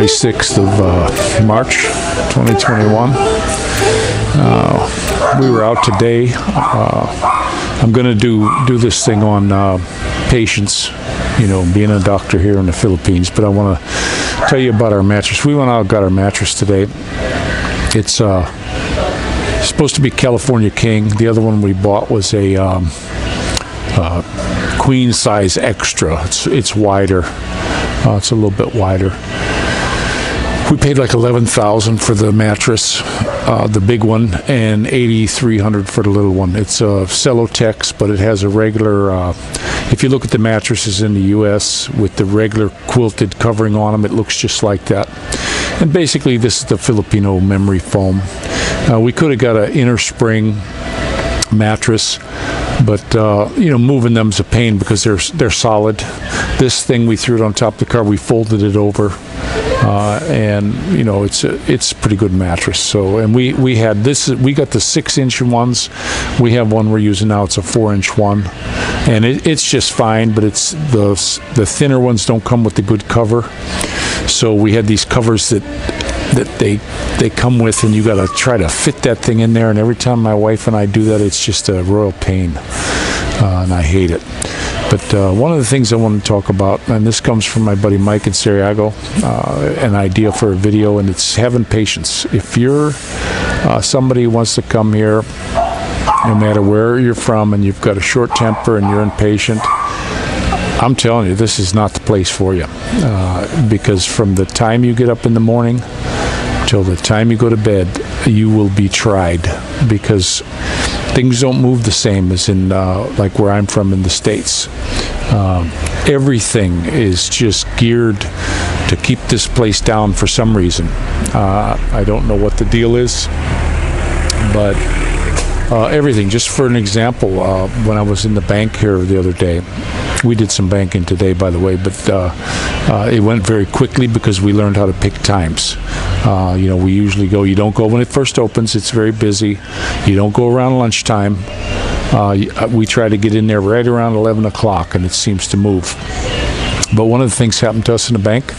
26th of March 2021. We were out today. I'm going to do this thing on patience, being a doctor here in the Philippines, but I want to tell you about our mattress. We went out and got our mattress today. It's supposed to be California King. The other one we bought was a queen size extra. It's wider. It's a little bit wider. We paid like $11,000 for the mattress, the big one, and $8,300 for the little one. It's a Celotex, but it has a regular. If you look at the mattresses in the U.S. with the regular quilted covering on them, it looks just like that. And basically, this is the Filipino memory foam. We could have got an inner spring mattress, but moving them's a pain because they're solid. This thing, we threw it on top of the car, we folded it over, and it's a pretty good mattress. So, and we had this. We got the 6-inch ones. We have one we're using now. It's a 4-inch one, and it's just fine. But it's the thinner ones don't come with the good cover. So we had these covers that they come with, and you got to try to fit that thing in there. And every time my wife and I do that, it's just a royal pain, and I hate it. But one of the things I want to talk about, and this comes from my buddy Mike in Santiago, an idea for a video, and it's having patience. If you're somebody who wants to come here, no matter where you're from, and you've got a short temper and you're impatient, I'm telling you, this is not the place for you. Because from the time you get up in the morning till the time you go to bed, you will be tried, because things don't move the same as in like where I'm from in the States. Everything is just geared to keep this place down for some reason. I don't know what the deal is, but everything. Just for an example, when I was in the bank here the other day, we did some banking today, by the way, but it went very quickly because we learned how to pick times. We usually go, you don't go when it first opens, it's very busy. You don't go around lunchtime. We try to get in there right around 11 o'clock, and it seems to move. But one of the things happened to us in the bank,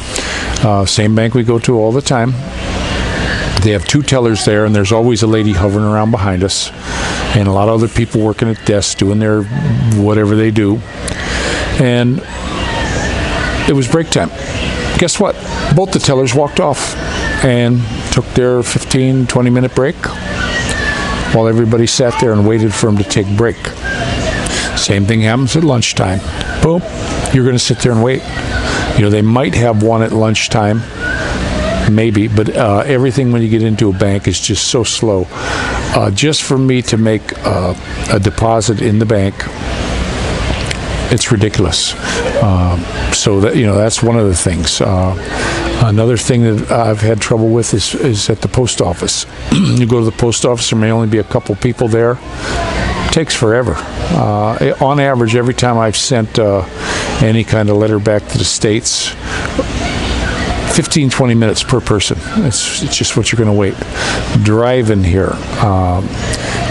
same bank we go to all the time. They have 2 tellers there, and there's always a lady hovering around behind us, and a lot of other people working at desks doing their whatever they do. And it was break time. Guess what? Both the tellers walked off and took their 15-20 minute break while everybody sat there and waited for them to take break. Same thing happens at lunchtime. Boom, you're going to sit there and wait. They might have one at lunchtime, maybe, but everything when you get into a bank is just so slow. Just for me to make a deposit in the bank, it's ridiculous. So that's one of the things. Another thing that I've had trouble with is at the post office. You go to the post office, there may only be a couple people there. It takes forever. On average, every time I've sent any kind of letter back to the States, 15-20 minutes per person. It's just what you're going to wait. Driving here,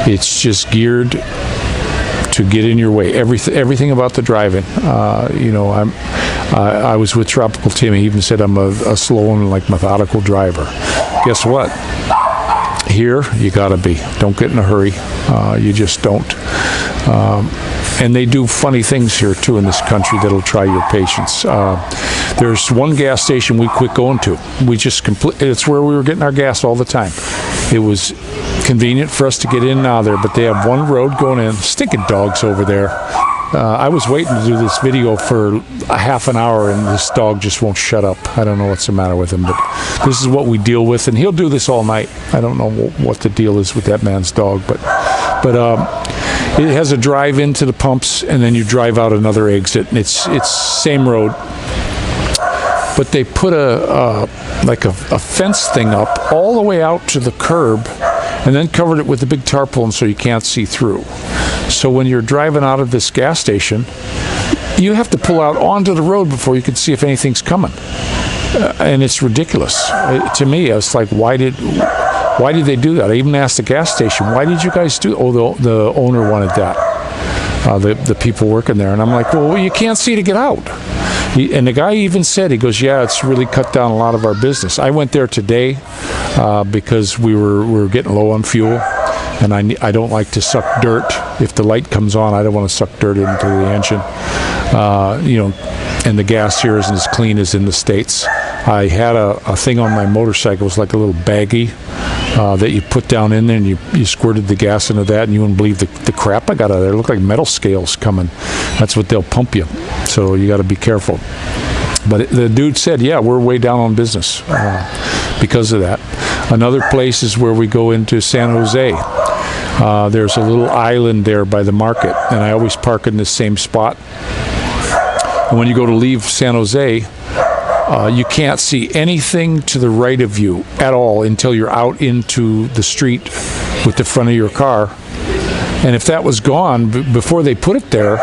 it's just geared to get in your way. Everything about the driving. I was with Tropical Tim. He even said I'm a slow and methodical driver. Guess what? Here, you gotta be. Don't get in a hurry. You just don't. And they do funny things here too in this country that'll try your patience. There's one gas station we quit going to. It's where we were getting our gas all the time. It was convenient for us to get in and out of there, but they have one road going in. Stinking dogs over there. I was waiting to do this video for a half an hour, and this dog just won't shut up. I don't know what's the matter with him, but this is what we deal with, and he'll do this all night. I don't know what the deal is with that man's dog, but it has a drive into the pumps, and then you drive out another exit, and it's same road. But they put a fence thing up all the way out to the curb, and then covered it with a big tarpaulin so you can't see through. So when you're driving out of this gas station, you have to pull out onto the road before you can see if anything's coming. And it's ridiculous. To me, I was like, why did they do that? I even asked the gas station, why did you guys do that? Oh, the owner wanted that. the people working there. And I'm like, well, you can't see to get out. And the guy even said, he goes, yeah, it's really cut down a lot of our business. I went there today because we were getting low on fuel, and I don't like to suck dirt. If the light comes on, I don't want to suck dirt into the engine. And the gas here isn't as clean as in the States. I had a thing on my motorcycle. It was like a little baggie that you put down in there, and you squirted the gas into that, and you wouldn't believe the crap I got out of there. It looked like metal scales coming. That's what they'll pump you. So you got to be careful. But the dude said, yeah, we're way down on business because of that. Another place is where we go into San Jose. There's a little island there by the market, and I always park in the same spot. And when you go to leave San Jose, you can't see anything to the right of you at all until you're out into the street with the front of your car. And if that was gone before they put it there,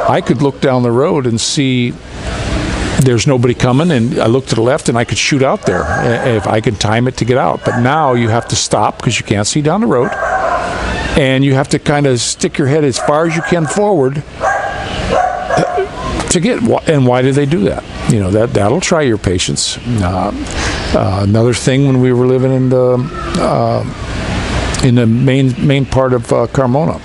I could look down the road and see there's nobody coming, and I look to the left and I could shoot out there if I could time it to get out. But now you have to stop because you can't see down the road, and you have to kind of stick your head as far as you can forward to get. And why do they do that? That'll try your patience. Another thing, when we were living in the main part of Carmona,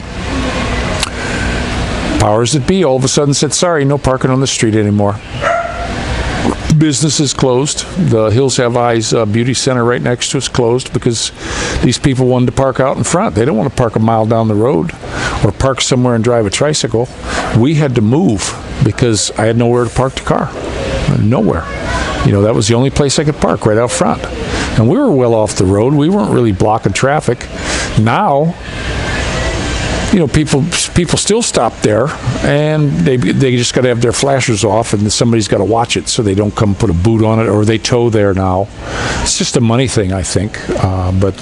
powers that be all of a sudden said, sorry, no parking on the street anymore. Business is closed. The Hills Have Eyes beauty center right next to us closed because these people wanted to park out in front. They don't want to park a mile down the road or park somewhere and drive a tricycle. We had to move because I had nowhere to park the car. Nowhere. That was the only place I could park, right out front. And we were well off the road. We weren't really blocking traffic. Now, people still stop there, and they just got to have their flashers off, and somebody's got to watch it so they don't come put a boot on it, or they tow there now. It's just a money thing, I think. But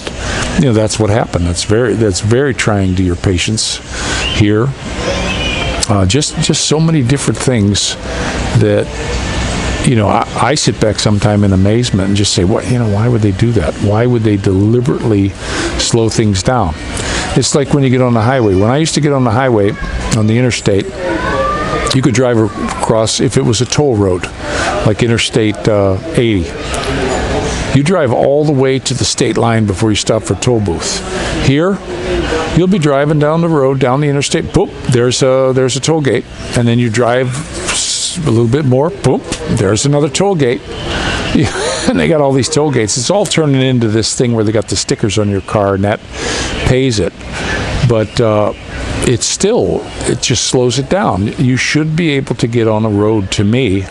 that's what happened. That's very trying to your patients here. Just so many different things that I sit back sometime in amazement and just say, why would they do that? Why would they deliberately slow things down? It's like when you get on the highway. When I used to get on the highway, on the interstate, you could drive across, if it was a toll road, like Interstate 80. You drive all the way to the state line before you stop for a toll booth. Here, you'll be driving down the road, down the interstate, boop, there's a toll gate, and then you drive a little bit more, boop, there's another toll gate. And they got all these toll gates. It's all turning into this thing where they got the stickers on your car, and that pays it. But it just slows it down. You should be able to get on a road, to me,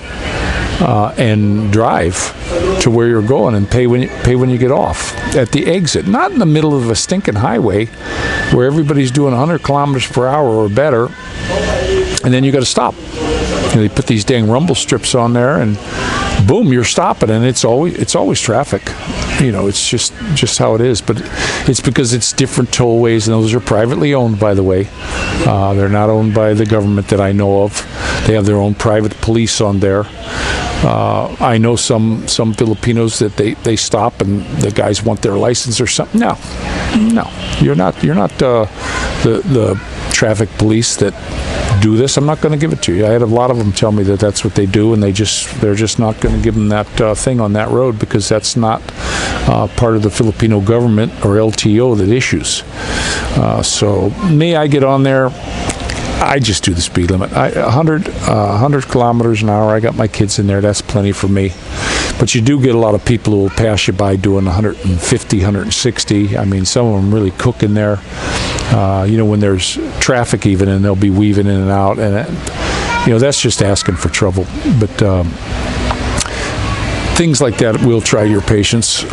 and drive to where you're going and pay when you get off at the exit, not in the middle of a stinking highway where everybody's doing 100 kilometers per hour or better, and then you got to stop. They put these dang rumble strips on there, and boom, you're stopping, and it's always traffic. It's just how it is. But it's because it's different tollways, and those are privately owned, by the way. They're not owned by the government that I know of. They have their own private police on there. I know some Filipinos that they stop and the guys want their license or something. No, you're not the traffic police that do this. I'm not going to give it to you. I had a lot of them tell me that that's what they do, and they're just not going to give them that thing on that road because that's not part of the Filipino government or LTO that issues. So me, I get on there. I just do the speed limit. 100 kilometers an hour. I got my kids in there. That's plenty for me. But you do get a lot of people who will pass you by doing 150, 160. I mean, some of them really cook in there. When there's traffic even, and they'll be weaving in and out. And, that's just asking for trouble. But things like that will try your patience.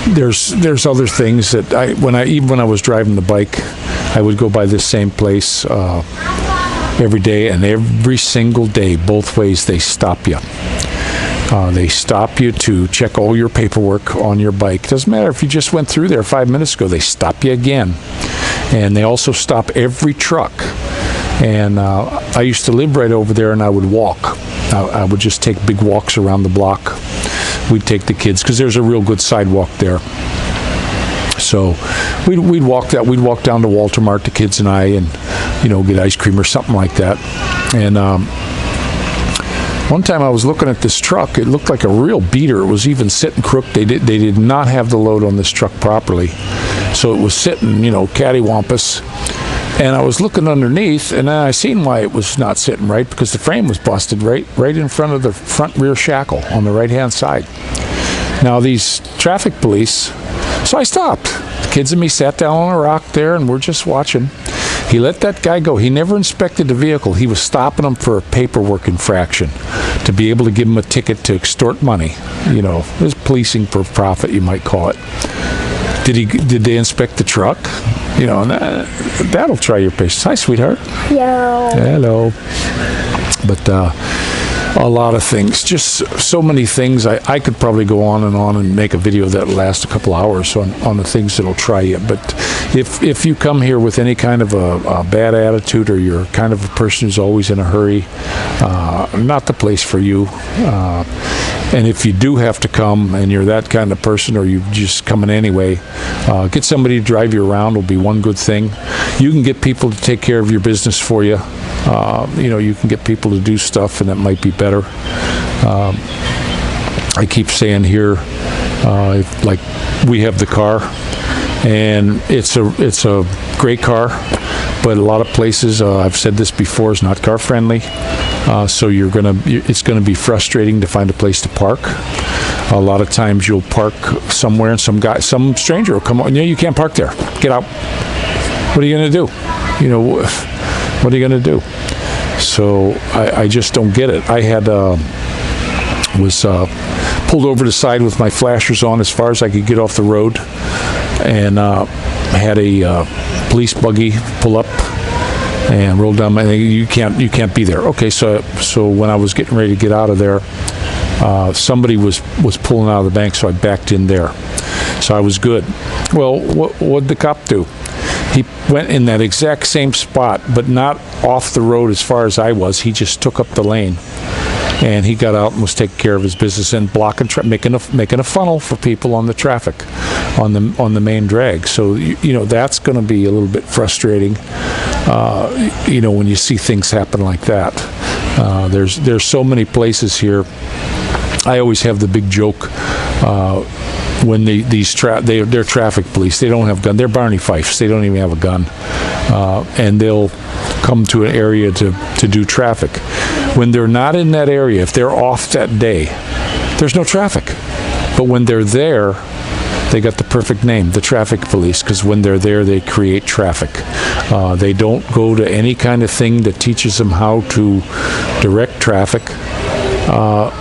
There's other things that when I was driving the bike, I would go by this same place every day, and every single day, both ways, they stop you. They stop you to check all your paperwork on your bike. Doesn't matter if you just went through there 5 minutes ago, they stop you again. And they also stop every truck. And I used to live right over there, and I would walk. I would just take big walks around the block. We'd take the kids, because there's a real good sidewalk there. So we'd walk down to Walter Mart, the kids and I, and get ice cream or something like that. And one time I was looking at this truck. It looked like a real beater. It was even sitting crooked. They did not have the load on this truck properly, so it was sitting cattywampus. And I was looking underneath, and then I seen why it was not sitting right, because the frame was busted right in front of the front rear shackle on the right-hand side. Now, these traffic police, so I stopped. The kids and me sat down on a rock there, and we're just watching. He let that guy go. He never inspected the vehicle. He was stopping him for a paperwork infraction to be able to give him a ticket to extort money. It was policing for profit, you might call it. Did they inspect the truck? And that'll try your patience. Hi, sweetheart. Hello. But a lot of things, just so many things. I could probably go on and make a video that'll last a couple hours on the things that'll try you. But if you come here with any kind of a bad attitude, or you're kind of a person who's always in a hurry, not the place for you. And if you do have to come and you're that kind of person, or you're just coming anyway, get somebody to drive you around will be one good thing. You can get people to take care of your business for you. You can get people to do stuff, and that might be better. I keep saying here, like we have the car, and it's a great car, but a lot of places, I've said this before, is not car friendly. So it's gonna be frustrating to find a place to park. A lot of times you'll park somewhere, and some stranger will come on. You can't park there. Get out. What are you gonna do? What are you gonna do? So I just don't get it. I was pulled over to the side with my flashers on as far as I could get off the road, and had a police buggy pull up and roll down my. You can't be there. Okay, so when I was getting ready to get out of there, somebody was pulling out of the bank, so I backed in there. So I was good. Well, what did the cop do? He went in that exact same spot, but not off the road as far as I was. He just took up the lane, and he got out and was taking care of his business and blocking, making a funnel for people on the traffic, on the main drag. So that's going to be a little bit frustrating. When you see things happen like that. There's so many places here. I always have the big joke. When they're traffic police, they don't have guns. They're Barney Fifes. They don't even have a gun, and they'll come to an area to do traffic. When they're not in that area, if they're off that day, there's no traffic. But when they're there, they got the perfect name, the traffic police, because when they're there, they create traffic. They don't go to any kind of thing that teaches them how to direct traffic.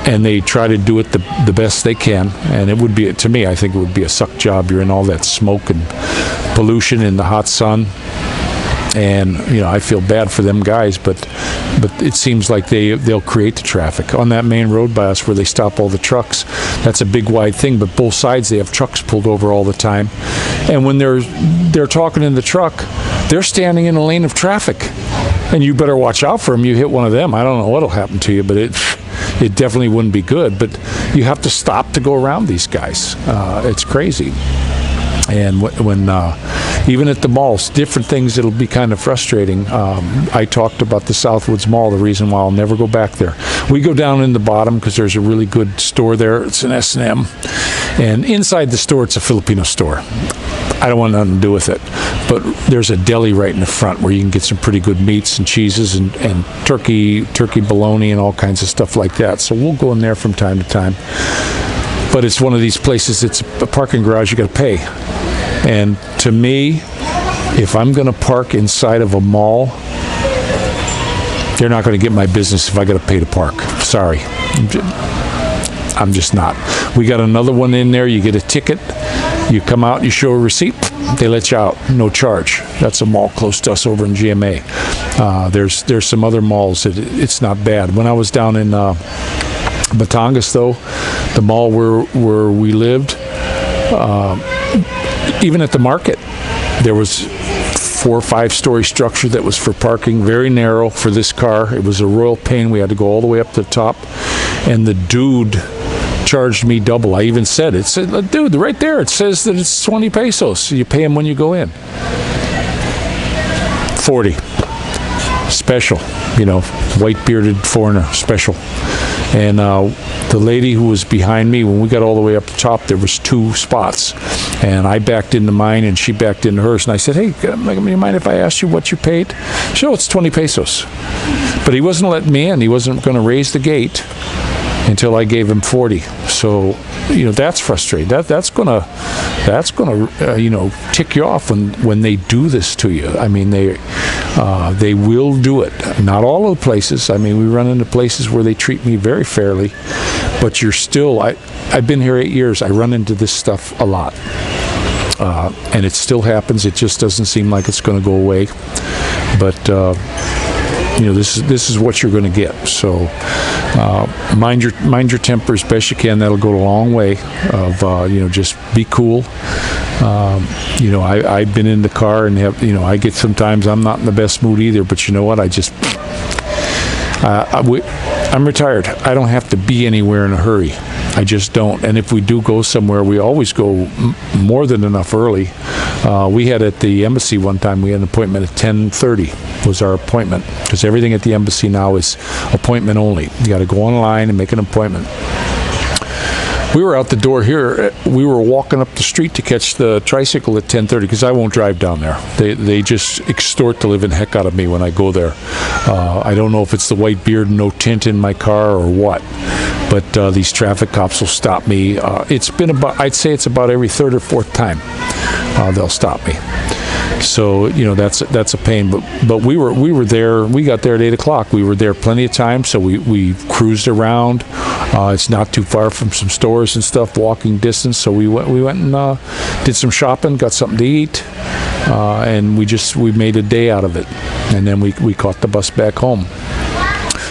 And they try to do it the best they can, and it would be, to me, I think it would be a suck job. You're in all that smoke and pollution in the hot sun, and I feel bad for them guys, but it seems like they'll create the traffic on that main road by us where they stop all the trucks. That's a big wide thing, but both sides they have trucks pulled over all the time, and when they're talking in the truck, they're standing in a lane of traffic, and you better watch out for them. You hit one of them, I don't know what'll happen to you, but it definitely wouldn't be good. But you have to stop to go around these guys. It's crazy. And when even at the malls, different things, it'll be kind of frustrating. I talked about the Southwoods Mall, the reason why I'll never go back there. We go down in the bottom because there's a really good store there. It's an S&M. And inside the store, it's a Filipino store. I don't want nothing to do with it. But there's a deli right in the front where you can get some pretty good meats and cheeses and turkey bologna and all kinds of stuff like that. So we'll go in there from time to time. But it's one of these places, it's a parking garage you got to pay. And to me, if I'm going to park inside of a mall, they're not going to get my business if I got to pay to park. Sorry. I'm just not. We got another one in there. You get a ticket. You come out, you show a receipt, they let you out, no charge. That's a mall close to us over in GMA. There's some other malls that it's not bad. When I was down in Batangas, though, the mall where we lived, even at the market, there was 4 or 5 story structure that was for parking, very narrow for this car. It was a royal pain. We had to go all the way up to the top, and the dude charged me double. I even said, it said, dude, right there, it says that it's 20 pesos. You pay them when you go in. 40. Special, white bearded foreigner, special. And the lady who was behind me, when we got all the way up the top, there was 2 spots. And I backed into mine and she backed into hers. And I said, hey, do you mind if I ask you what you paid? She said, oh, it's 20 pesos. But he wasn't letting me in. He wasn't going to raise the gate until I gave him 40. So, that's frustrating. That's gonna tick you off when they do this to you. I mean, they will do it. Not all of the places. I mean, we run into places where they treat me very fairly, but you're still. I've been here 8 years. I run into this stuff a lot, and it still happens. It just doesn't seem like it's going to go away. But this is what you're going to get. So mind your temper as best you can. That'll go a long way. Of just be cool. I've been in the car and I get sometimes I'm not in the best mood either. But you know what? I'm retired. I don't have to be anywhere in a hurry. I just don't. And if we do go somewhere, we always go more than enough early. We had at the embassy one time, we had an appointment at 10:30 was our appointment, because everything at the embassy now is appointment only. You got to go online and make an appointment. We were out the door here. We were walking up the street to catch the tricycle at 10:30 because I won't drive down there. They just extort the living heck out of me when I go there. I don't know if it's the white beard and no tint in my car or what, but these traffic cops will stop me. It's been I'd say it's about every 3rd or 4th time they'll stop me. So that's a pain. But we were there. We got there at 8 o'clock. We were there plenty of time, so we cruised around. It's not too far from some stores and stuff, walking distance. So we went and did some shopping, got something to eat, and we made a day out of it. And then we caught the bus back home.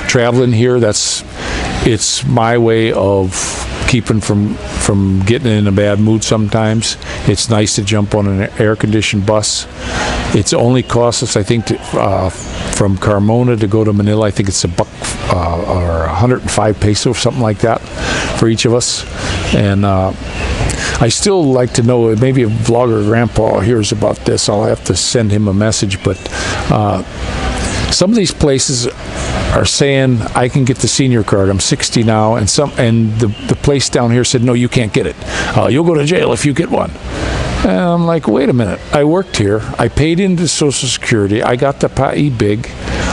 Traveling here, it's my way of keeping from getting in a bad mood sometimes. It's nice to jump on an air-conditioned bus. It's only cost us, I think, from Carmona to go to Manila, I think it's $1 or 105 pesos, something like that, for each of us. And I still like to know, maybe a vlogger grandpa hears about this, I'll have to send him a message, but some of these places are saying I can get the senior card. I'm 60 now, and the place down here said, no, you can't get it. You'll go to jail if you get one. And I'm like, wait a minute. I worked here. I paid into Social Security. I got the paibig.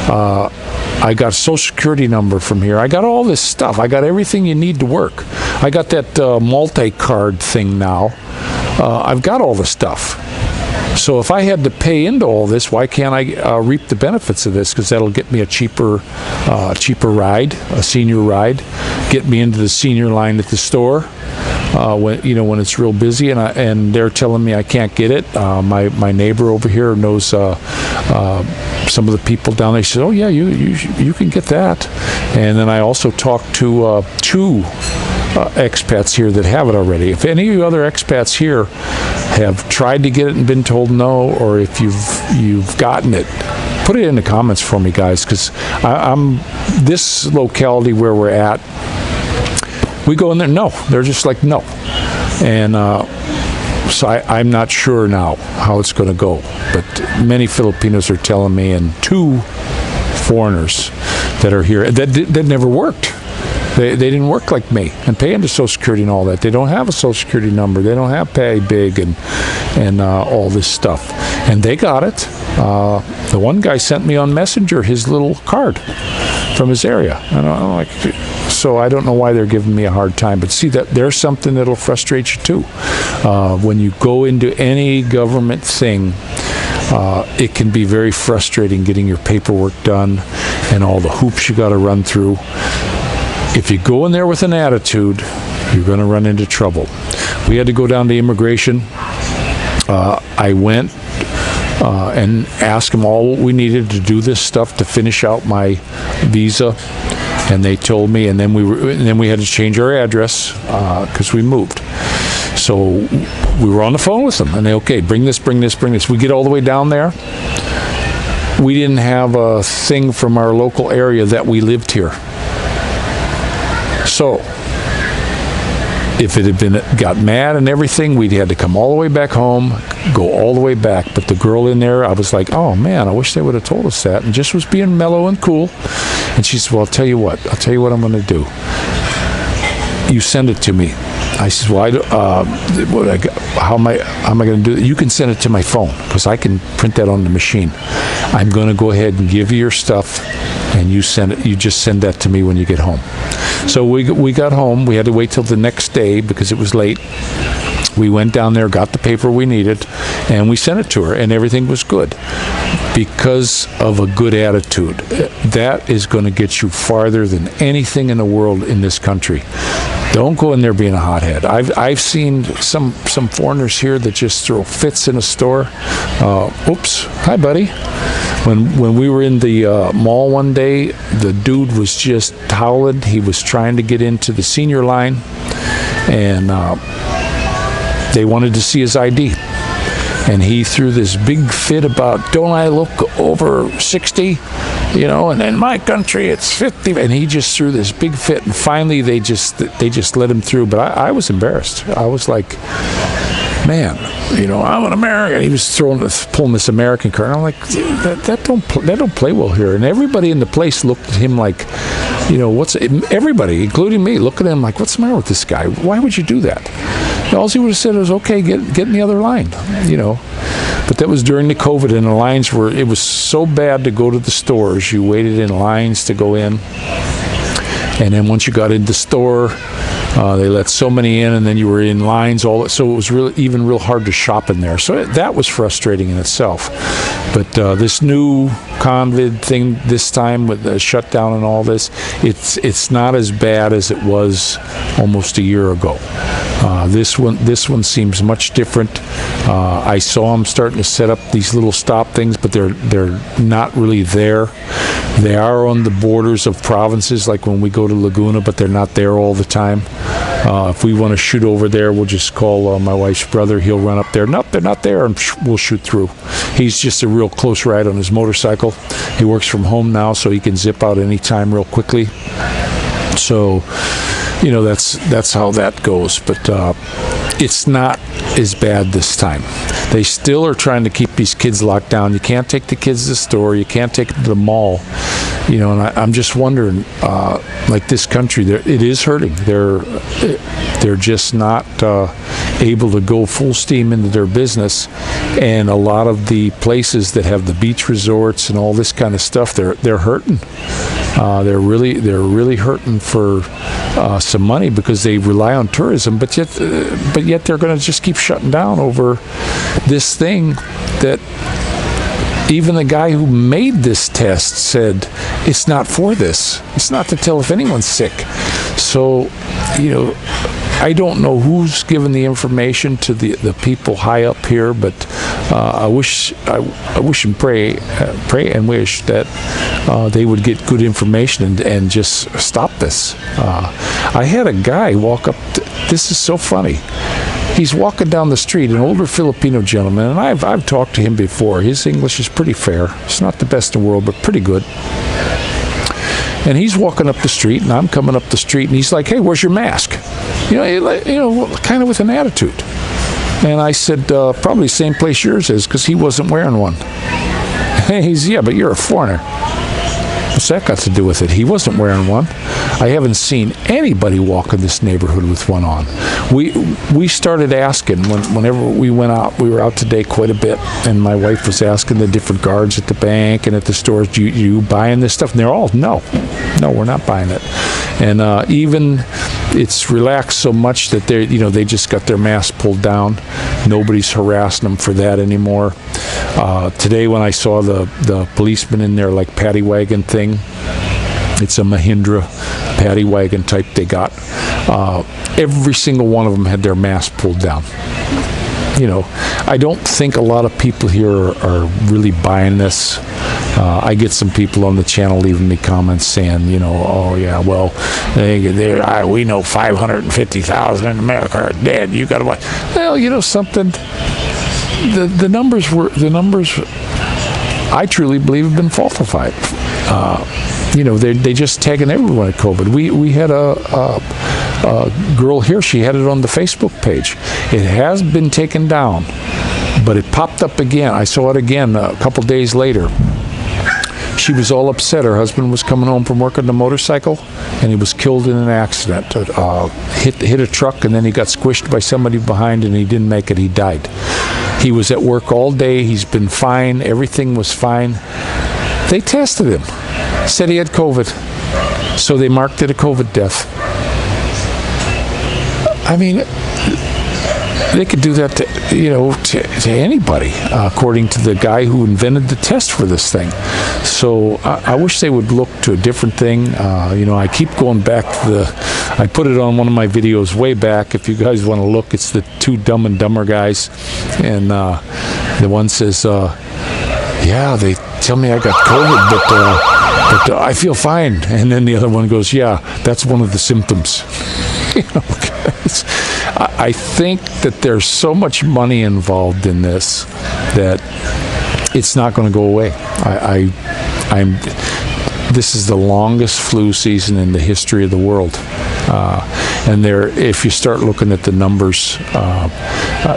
I got a Social Security number from here. I got all this stuff. I got everything you need to work. I got that multi-card thing now. I've got all the stuff. So if I had to pay into all this, why can't I reap the benefits of this? Because that'll get me a cheaper ride, a senior ride, get me into the senior line at the store when it's real busy, and they're telling me I can't get it. My neighbor over here knows some of the people down there. He said, oh yeah, you can get that. And then I also talked to 2 expats here that have it already. If any of you other expats here have tried to get it and been told no, or if you've gotten it, put it in the comments for me, guys, because I'm this locality where we're at, we go in there, no, they're just like no. And so I'm not sure now how it's going to go, but many Filipinos are telling me, and 2 foreigners that are here that never worked. They didn't work like me and pay into Social Security and all that. They don't have a Social Security number. They don't have paibig and all this stuff. And they got it. The one guy sent me on Messenger his little card from his area. And I'm like, so I don't know why they're giving me a hard time. But see, that there's something that'll frustrate you too. When you go into any government thing, it can be very frustrating getting your paperwork done and all the hoops you got to run through. If you go in there with an attitude, you're going to run into trouble. We had to go down to immigration. I went and asked them all what we needed to do this stuff to finish out my visa, and they told me. And then we had to change our address because we moved. So we were on the phone with them, and they okay, bring this. We get all the way down there. We didn't have a thing from our local area that we lived here. So if it had got mad and everything, we'd had to come all the way back home, go all the way back. But the girl in there, I was like, oh man, I wish they would have told us that, and just was being mellow and cool. And she said, well, I'll tell you what I'm going to do. You send it to me. I said, well, how am I going to do it? You can send it to my phone, because I can print that on the machine. I'm going to go ahead and give you your stuff, and you send it. You just send that to me when you get home. So we got home. We had to wait till the next day because it was late. We went down there, got the paper we needed, and we sent it to her, and everything was good. Because of a good attitude. That is going to get you farther than anything in the world in this country. Don't go in there being a hothead. I've seen some foreigners here that just throw fits in a store. Oops, hi buddy. When we were in the mall one day, the dude was just howling. He was trying to get into the senior line, and they wanted to see his ID. And he threw this big fit about, don't I look over 60? You know, and in my country it's 50. And he just threw this big fit. And finally they just let him through. But I was embarrassed. I was like, man, you know, I'm an American. He was pulling this American card. And I'm like, that don't play well here. And everybody in the place looked at him like, you know, everybody, including me, looked at him like, what's the matter with this guy? Why would you do that? All he would have said was, okay, get in the other line, you know. But that was during the COVID, and the lines it was so bad to go to the stores. You waited in lines to go in. And then once you got in the store, they let so many in, and then you were in lines. So it was real hard to shop in there. So that was frustrating in itself. But this new COVID thing this time with the shutdown and all this, it's not as bad as it was almost a year ago. This one seems much different. I saw them starting to set up these little stop things, but they're not really there. They are on the borders of provinces, like when we go to Laguna, but they're not there all the time. If we want to shoot over there, we'll just call my wife's brother. He'll run up there. Nope, they're not there, and we'll shoot through. He's just a real close ride on his motorcycle. He works from home now, so he can zip out anytime real quickly. So, you know, that's how that goes. But it's not as bad this time. They still are trying to keep these kids locked down. You can't take the kids to the store. You can't take them to the mall. You know, and I'm just wondering, like this country, it is hurting. They're just not able to go full steam into their business, and a lot of the places that have the beach resorts and all this kind of stuff, they're hurting. They're really hurting for some money because they rely on tourism, but yet they're going to just keep shutting down over this thing that even the guy who made this test said it's not for this. It's not to tell if anyone's sick. So, you know, I don't know who's given the information to the people high up here, but I wish and pray and wish that they would get good information and just stop this. I had a guy walk up. This is so funny. He's walking down the street, an older Filipino gentleman, and I've talked to him before. His English is pretty fair. It's not the best in the world, but pretty good. And he's walking up the street, and I'm coming up the street, and he's like, "Hey, where's your mask?" You know, kind of with an attitude. And I said, "Probably the same place yours is," because he wasn't wearing one. He's, "Yeah, but you're a foreigner." What's that got to do with it? He wasn't wearing one. I haven't seen anybody walk in this neighborhood with one on. We started asking whenever we went out. We were out today quite a bit, and my wife was asking the different guards at the bank and at the stores, "Do you buying this stuff?" And they're all, no, we're not buying it. And even it's relaxed so much that they just got their masks pulled down. Nobody's harassing them for that anymore. Today when I saw the policeman in there, like paddy wagon thing, it's a Mahindra paddy wagon type they got. Every single one of them had their mask pulled down. You know, I don't think a lot of people here are really buying this. I get some people on the channel leaving me comments saying, you know, "Oh yeah, well, we know 550,000 in America are dead. You got to buy." Well, you know something. The numbers I truly believe have been falsified. You know, they just tagging everyone at COVID. We had girl here, she had it on the Facebook page. It has been taken down, but it popped up again. I saw it again a couple days later. She was all upset. Her husband was coming home from work on the motorcycle, and he was killed in an accident. Hit a truck, and then he got squished by somebody behind, and he didn't make it. He died. He was at work all day. He's been fine. Everything was fine. They tested him. Said he had COVID. So they marked it a COVID death. I mean, they could do that to anybody, according to the guy who invented the test for this thing. So I wish they would look to a different thing. I keep going back to I put it on one of my videos way back. If you guys want to look, it's the two Dumb and Dumber guys. And the one says, yeah, they tell me I got COVID, but I feel fine. And then the other one goes, yeah, that's one of the symptoms. Guys, I think that there's so much money involved in this that it's not going to go away. This is the longest flu season in the history of the world. And if you start looking at the numbers,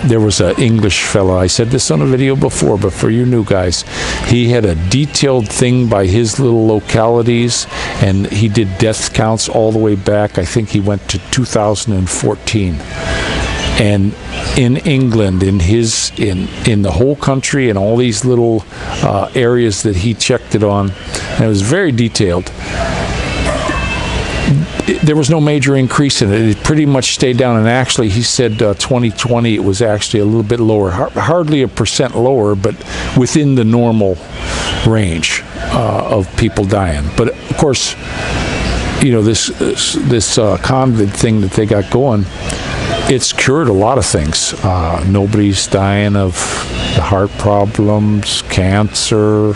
there was an English fellow, I said this on a video before, but for you new guys, he had a detailed thing by his little localities, and he did death counts all the way back. I think he went to 2014. And in England, in the whole country, and all these little areas that he checked it on, and it was very detailed, there was no major increase in it. It pretty much stayed down. And actually, he said 2020, it was actually a little bit lower, hardly 1% lower, but within the normal range of people dying. But of course, this COVID thing that they got going, it's cured a lot of things. Nobody's dying of heart problems, cancer,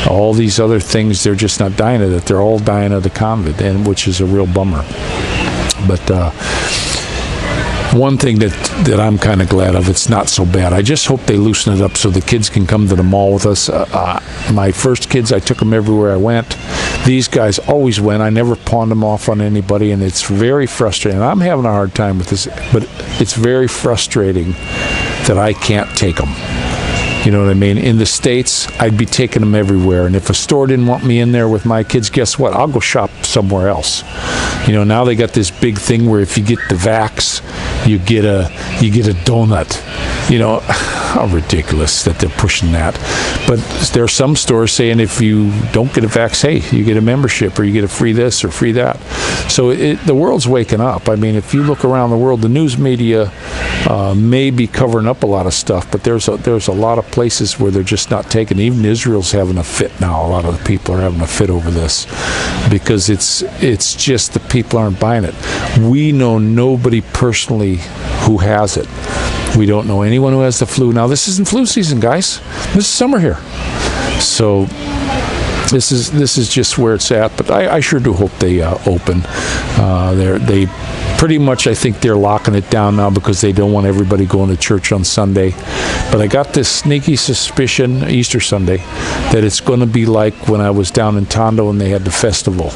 all these other things. They're just not dying of it. They're all dying of the COVID, and which is a real bummer. But one thing that I'm kind of glad of, it's not so bad. I just hope they loosen it up so the kids can come to the mall with us. My first kids, I took them everywhere I went. These guys always went. I never pawned them off on anybody, and it's very frustrating. I'm having a hard time with this, but it's very frustrating that I can't take them. You know what I mean? In the States, I'd be taking them everywhere. And if a store didn't want me in there with my kids, guess what? I'll go shop somewhere else. Now they got this big thing where if you get the vax, you get a donut. How ridiculous that they're pushing that. But there are some stores saying if you don't get a vax, hey, you get a membership, or you get a free this or free that. So the world's waking up. I mean, if you look around the world, the news media may be covering up a lot of stuff, but there's a lot of places where they're just not taking. Even Israel's having a fit now. A lot of the people are having a fit over this because it's just the people aren't buying it. We know nobody personally who has it. We don't know anyone who has the flu. Now, this isn't flu season, guys. This is summer here. So this is just where it's at. But I sure do hope they open. They pretty much, I think they're locking it down now because they don't want everybody going to church on Sunday. But I got this sneaky suspicion, Easter Sunday, that it's going to be like when I was down in Tondo and they had the festival.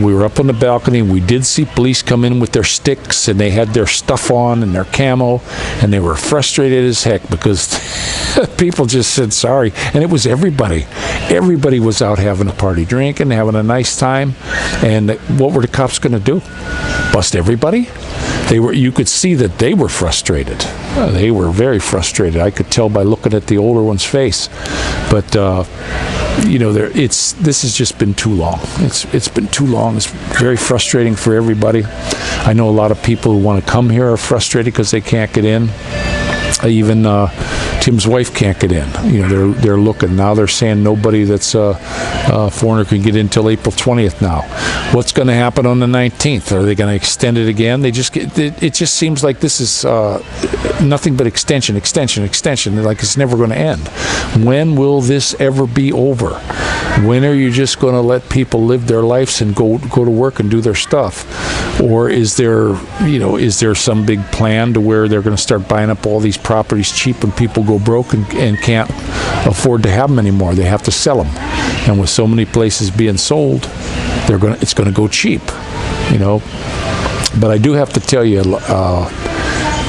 We were up on the balcony. We did see police come in with their sticks, and they had their stuff on and their camo, and they were frustrated as heck because people just said sorry. And it was everybody. Everybody was out having a party, drinking, having a nice time. And what were the cops going to do? Bust everybody? You could see that they were frustrated. They were very frustrated. I could tell by looking at the older one's face. But this has just been too long. It's been too long. It's very frustrating for everybody. I know a lot of people who want to come here are frustrated because they can't get in. Even Tim's wife can't get in. They're looking now. They're saying nobody that's a foreigner can get in until April 20th now. What's going to happen on the 19th? Are they going to extend it again? It just seems like this is nothing but extension. Like it's never going to end. When will this ever be over? When are you just going to let people live their lives and go to work and do their stuff? Or is there some big plan to where they're going to start buying up all these properties cheap and people go broke and can't afford to have them anymore? They have to sell them. And with so many places being sold, it's going to go cheap. But I do have to tell you,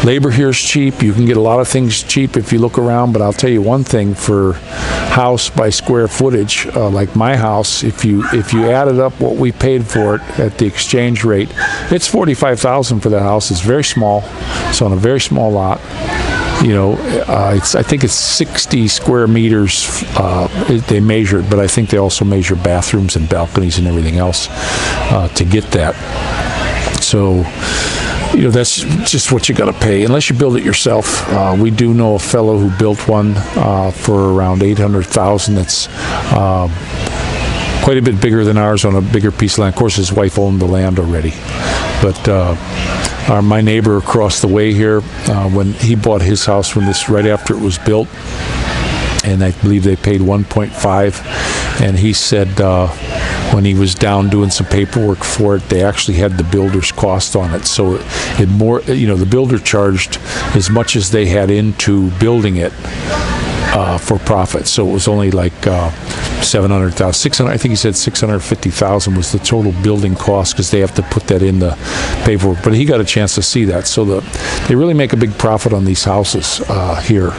labor here is cheap. You can get a lot of things cheap if you look around, but I'll tell you one thing, for house by square footage, like my house, if you added up what we paid for it at the exchange rate, it's $45,000 for the house. It's very small. It's on a very small lot. You know, I think it's 60 square meters. They measure it, but I think they also measure bathrooms and balconies and everything else to get that. So, you know, that's just what you got to pay unless you build it yourself. We do know a fellow who built one for around $800,000. That's quite a bit bigger than ours, on a bigger piece of land. Of course, his wife owned the land already, but my neighbor across the way here, when he bought his house, right after it was built, and I believe they paid 1.5, and he said when he was down doing some paperwork for it, they actually had the builder's cost on it. So the builder charged as much as they had into building it for profit. So it was only like $700,000, $600. I think he said $650,000 was the total building cost, because they have to put that in the paperwork. But he got a chance to see that. So they really make a big profit on these houses here,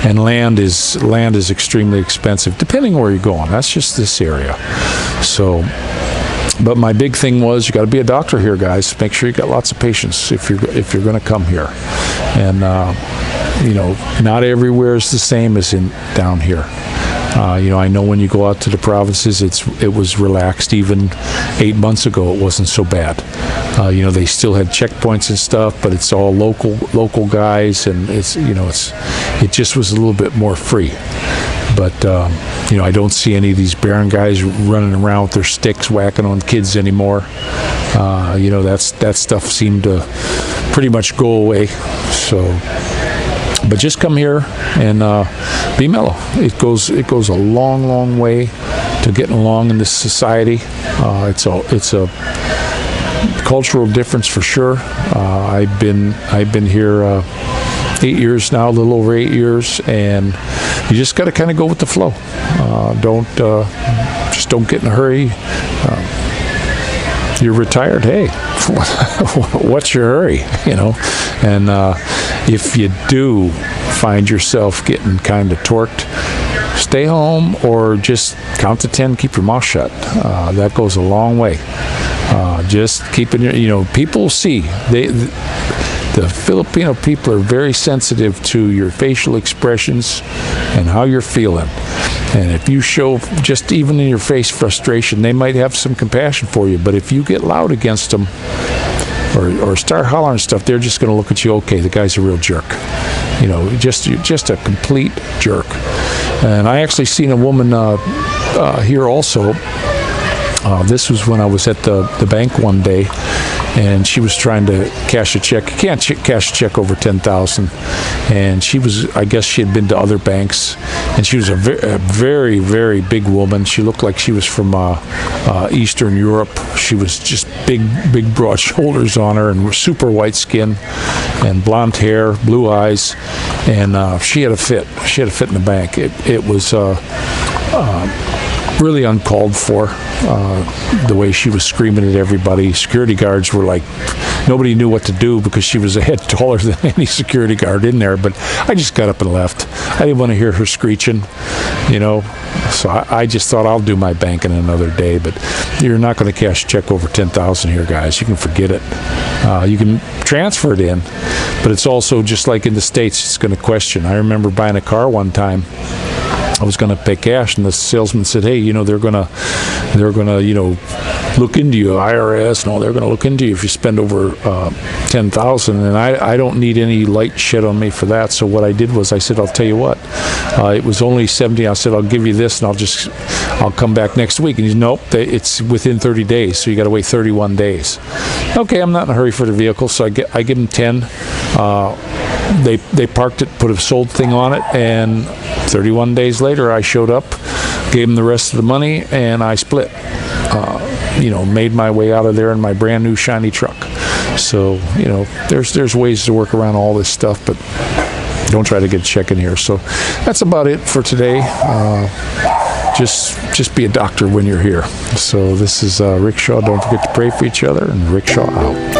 and land is extremely expensive depending where you're going. That's just this area. So, but my big thing was, you got to be a doctor here, guys. Make sure you got lots of patience if you're going to come here, and you know, not everywhere is the same as down here. You know, I know when you go out to the provinces, it was relaxed. Even 8 months ago, it wasn't so bad. You know, they still had checkpoints and stuff, but it's all local guys, and it just was a little bit more free. But you know, I don't see any of these barren guys running around with their sticks whacking on kids anymore. You know, that stuff seemed to pretty much go away. So, but just come here and be mellow. It goes a long way to getting along in this society. It's a cultural difference for sure. I've been here 8 years now, a little over 8 years, and you just got to kind of go with the flow. Don't get in a hurry. You're retired. Hey, what's your hurry? You know, and if you do find yourself getting kind of torqued, stay home or just count to 10. Keep your mouth shut. That goes a long way. Just keeping your, people see the Filipino people are very sensitive to your facial expressions and how you're feeling. And if you show just even in your face frustration, they might have some compassion for you. But if you get loud against them or start hollering stuff, they're just going to look at you, okay, the guy's a real jerk. Just a complete jerk. And I actually seen a woman here also. This was when I was at the bank one day, and she was trying to cash a check. You can't cash a check over $10,000. And I guess she had been to other banks, and she was a very, very big woman. She looked like she was from Eastern Europe. She was just big, broad shoulders on her, and super white skin, and blonde hair, blue eyes, and she had a fit. She had a fit in the bank. It was really uncalled for, the way she was screaming at everybody. Security guards were like, nobody knew what to do because she was a head taller than any security guard in there. But I just got up and left. I didn't want to hear her screeching, so I just thought, I'll do my banking another day. But you're not going to cash a check over $10,000 here, guys. You can forget it. You can transfer it in, but it's also just like in the States, it's going to question. I remember buying a car one time. I was going to pay cash, and the salesman said, "Hey, they're gonna, look into you, IRS, and all. They're going to look into you if you spend over $10,000." And I don't need any light shed on me for that. So what I did was I said, "I'll tell you what, it was only $70. I said, I'll give you this, and I'll come back next week." And he's, "Nope, it's within 30 days, so you got to wait 31 days." Okay, I'm not in a hurry for the vehicle, so I give him 10. They parked it, put a sold thing on it, and 31 days later, I showed up, gave them the rest of the money, and I split. Made my way out of there in my brand new shiny truck. So, there's ways to work around all this stuff, but don't try to get a check in here. So that's about it for today. Just be a doctor when you're here. So this is Rick Shaw. Don't forget to pray for each other, and Rick Shaw out.